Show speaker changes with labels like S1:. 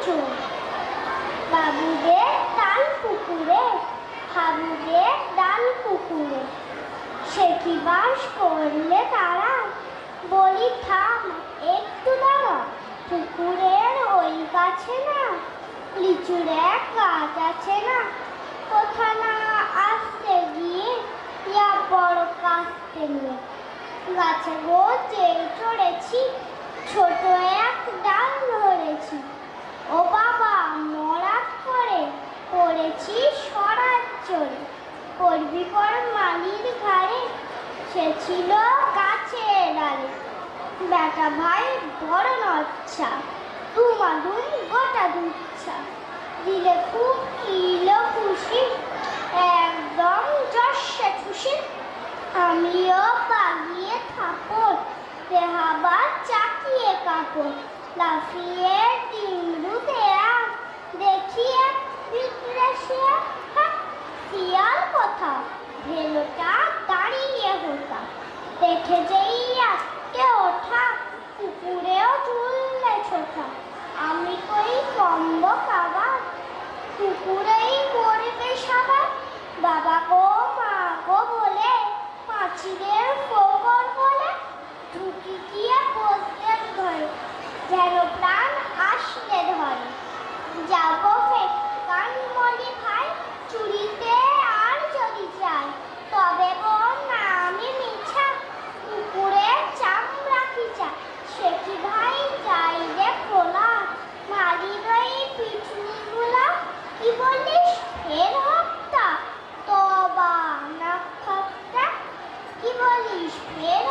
S1: চোর। বাবুদের ডাল পুকুরে, হাবুদের ডাল পুকুরে, সে কি বাস করলে তারা? বলি থাম একটু দাঁড়া, পুকুরের ওই গাছে না লিচুর এক গাছ আছে না? কোথা না আসতে গিয়ে ইয়া বড় কাস্তে নিয়ে গাছে গো যেই চড়েছি, ছোট এক ডাল ধরেছি। ও বাবা মরাত করে পড়েছি সরার চড়ে, পড়বি পর মালির ঘাড়ে, সে ছিল গাছের ডালে। বেটা ভাই বড় নচ্ছা, দুমাদুম গোটা দুচ্ছা, দিলে খুব কিলো খুশি, একদম জস্যে খুশি। আমিও বাগিয়ে থাপড়, দেহাবার চাকিয়ে কাপড়, লাফিয়ে ডিমরু দেয়া, দেখি এক বিগড়ে শিয়াল, শিয়াল কোথা ভেলোটা দাঁড়িয়ে হোতা, দেখে যেই আজকে ওঠা, পুকুরেও ঝুললে ছোটা। আমি কই কম্ব খাবার, পুকুরেই মরবে সবাই। বাবা গো মা গো বলে পাঁচিলের ফোকর বলে ঢুকি গিয়ে বসতে ঘরে, যেন প্রাণ আসলে ধরে। যাবো ফের কানমণি ভাই, চুরিতে আর যদি যাই, তবে গো না আমি মিছা, পুকুরে চামড়া খিচা, সে কি ভাই যাই রে খোলা, মারির ওই পিছুনিগুলা, কি বলিস ফের হত্যা, তবা না খত্যা, কি বলিস ফের